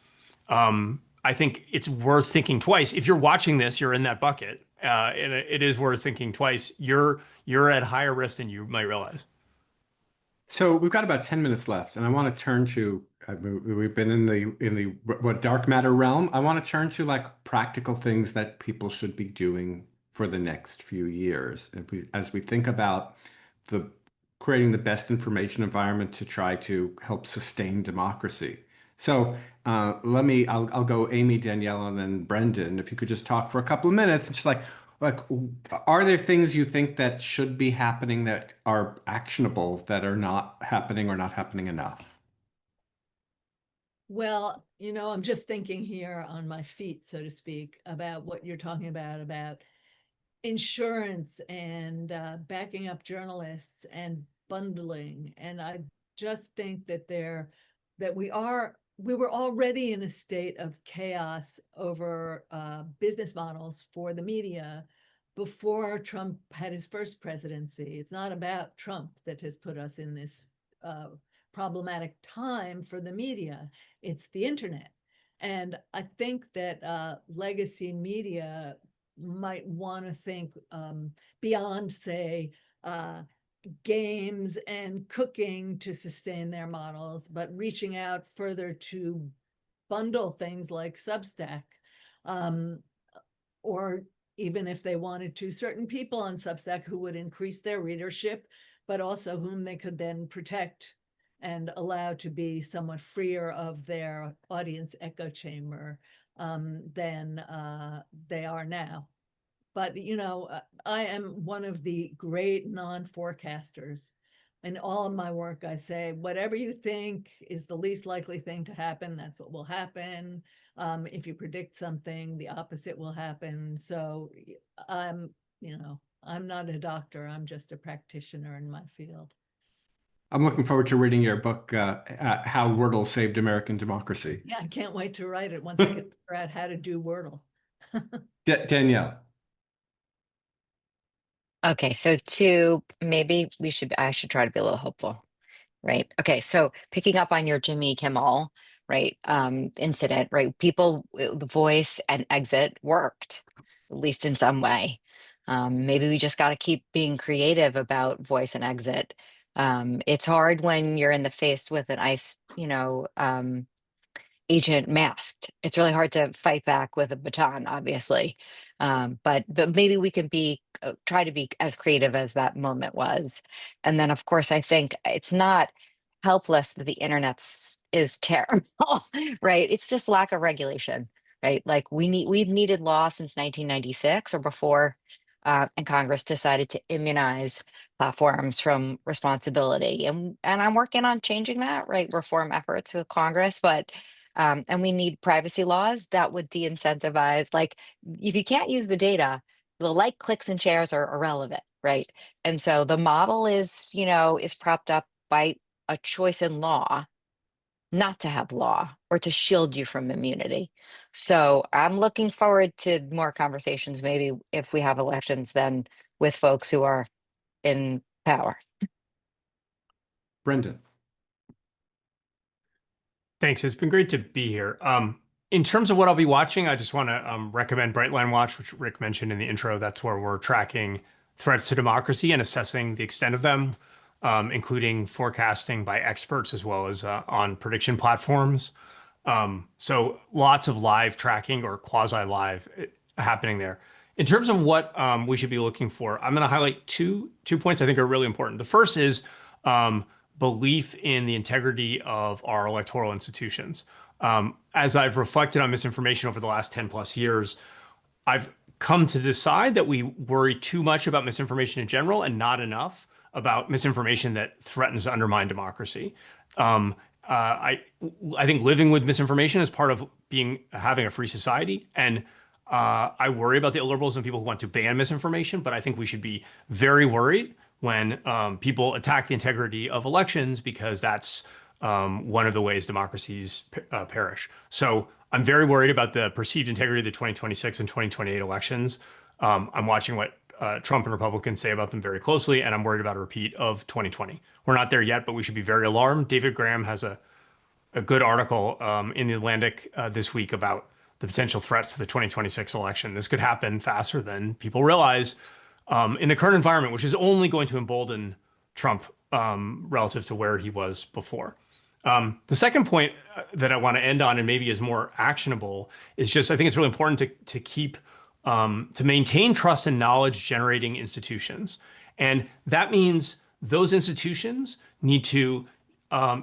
I think it's worth thinking twice. If you're watching this, you're in that bucket, and it is worth thinking twice. You're at higher risk than you might realize. So we've got about 10 minutes left, and I want to turn to we've been in the what dark matter realm. I want to turn to like practical things that people should be doing for the next few years. As we think about the creating the best information environment to try to help sustain democracy. So I'll go Amy, Danielle, and then Brendan. If you could just talk for a couple of minutes, and just like, are there things you think that should be happening that are actionable that are not happening or not happening enough? Well, I'm just thinking here on my feet, so to speak, about what you're talking about insurance and backing up journalists and bundling. And I just think that we were already in a state of chaos over business models for the media before Trump had his first presidency. It's not about Trump that has put us in this problematic time for the media. It's the internet. And I think that legacy media might want to think beyond, say, games and cooking to sustain their models, but reaching out further to bundle things like Substack, or even if they wanted to, certain people on Substack who would increase their readership, but also whom they could then protect and allow to be somewhat freer of their audience echo chamber than they are now. But, I am one of the great non-forecasters. In all of my work, I say, whatever you think is the least likely thing to happen, that's what will happen. If you predict something, the opposite will happen. So I'm not a doctor. I'm just a practitioner in my field. I'm looking forward to reading your book, How Wordle Saved American Democracy. Yeah, I can't wait to write it once I can figure out how to do Wordle. Danielle. Okay, so I should try to be a little hopeful, right? Okay, so picking up on your Jimmy Kimmel, right, incident, right? The voice and exit worked, at least in some way. Maybe we just got to keep being creative about voice and exit. It's hard when you're in the face with an ICE, agent masked. It's really hard to fight back with a baton, obviously. But maybe we can try to be as creative as that moment was. And then, of course, I think it's not helpless that the internet is terrible, right? It's just lack of regulation, right? Like we've needed law since 1996 or before, and Congress decided to immunize platforms from responsibility. And I'm working on changing that, right? Reform efforts with Congress, and we need privacy laws that would de-incentivize, like if you can't use the data, the like clicks and shares are irrelevant, right? And so the model is propped up by a choice in law not to have law or to shield you from immunity. So I'm looking forward to more conversations, maybe if we have elections, then with folks who are in power. Brendan. Thanks. It's been great to be here. In terms of what I'll be watching, I just want to recommend Brightline Watch, which Rick mentioned in the intro. That's where we're tracking threats to democracy and assessing the extent of them, including forecasting by experts as well as on prediction platforms. So lots of live tracking or quasi-live happening there. In terms of what we should be looking for, I'm going to highlight two points I think are really important. The first is belief in the integrity of our electoral institutions. As I've reflected on misinformation over the last 10 plus years, I've come to decide that we worry too much about misinformation in general and not enough about misinformation that threatens to undermine democracy. I think living with misinformation is part of having a free society, and I worry about the illiberals and people who want to ban misinformation. But I think we should be very worried when people attack the integrity of elections, because that's one of the ways democracies perish. So I'm very worried about the perceived integrity of the 2026 and 2028 elections. I'm watching what Trump and Republicans say about them very closely, and I'm worried about a repeat of 2020. We're not there yet, but we should be very alarmed. David Graham has a good article in the Atlantic this week about the potential threats to the 2026 election. This could happen faster than people realize in the current environment, which is only going to embolden Trump relative to where he was before. The second point that I want to end on, and maybe is more actionable, is just I think it's really important to keep to maintain trust in knowledge generating institutions. And that means those institutions need to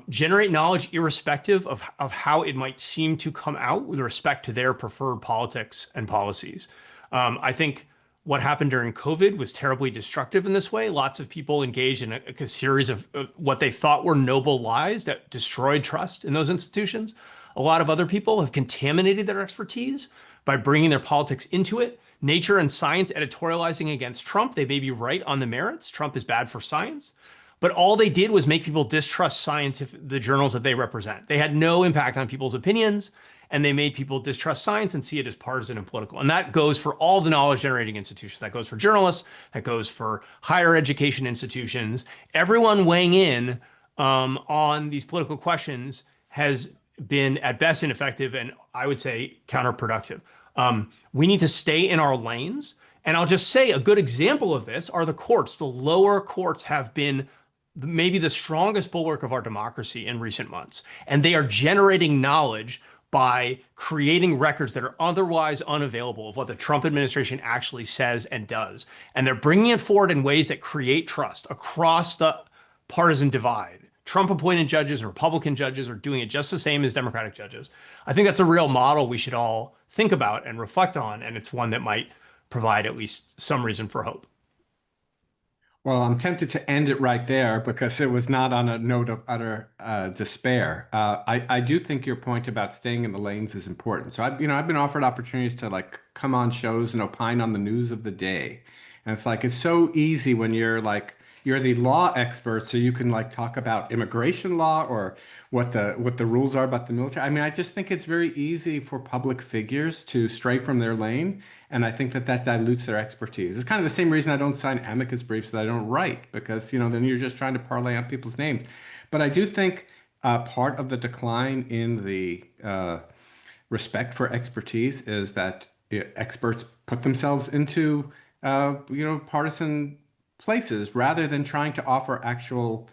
generate knowledge irrespective of how it might seem to come out with respect to their preferred politics and policies. I think what happened during COVID was terribly destructive in this way. Lots of people engaged in a series of what they thought were noble lies that destroyed trust in those institutions. A lot of other people have contaminated their expertise by bringing their politics into it. Nature and Science editorializing against Trump. They may be right on the merits. Trump is bad for science. But all they did was make people distrust the journals that they represent. They had no impact on people's opinions, and they made people distrust science and see it as partisan and political. And that goes for all the knowledge generating institutions. That goes for journalists. That goes for higher education institutions. Everyone weighing in on these political questions has been at best ineffective, and I would say counterproductive. We need to stay in our lanes. And I'll just say a good example of this are the courts. The lower courts have been maybe the strongest bulwark of our democracy in recent months. And they are generating knowledge by creating records that are otherwise unavailable of what the Trump administration actually says and does. And they're bringing it forward in ways that create trust across the partisan divide. Trump-appointed judges and Republican judges are doing it just the same as Democratic judges. I think that's a real model we should all think about and reflect on, and it's one that might provide at least some reason for hope. Well, I'm tempted to end it right there because it was not on a note of utter despair. I do think your point about staying in the lanes is important. So I've been offered opportunities to like come on shows and opine on the news of the day, and it's so easy when you're the law expert, so you can like talk about immigration law or what the rules are about the military. I mean, I just think it's very easy for public figures to stray from their lane, and I think that dilutes their expertise. It's kind of the same reason I don't sign amicus briefs that I don't write, because then you're just trying to parlay on people's names. But I do think part of the decline in the respect for expertise is that experts put themselves into partisan places rather than trying to offer actual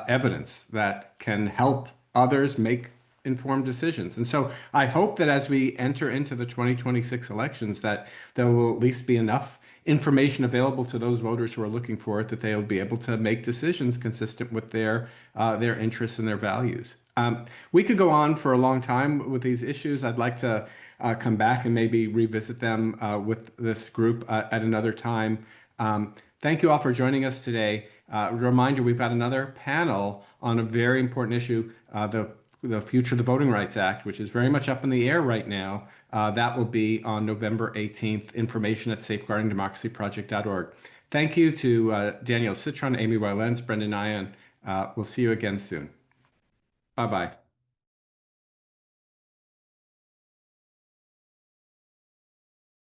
evidence that can help others make informed decisions. And so I hope that as we enter into the 2026 elections, that there will at least be enough information available to those voters who are looking for it, that they'll be able to make decisions consistent with their interests and their values. We could go on for a long time with these issues. I'd like to come back and maybe revisit them with this group at another time. Thank you all for joining us today. Reminder, we've got another panel on a very important issue, the future of the Voting Rights Act, which is very much up in the air right now. That will be on November 18th, information at safeguardingdemocracyproject.org. Thank you to Danielle Citron, Amy Wilentz, Brendan Nyhan. We'll see you again soon. Bye-bye.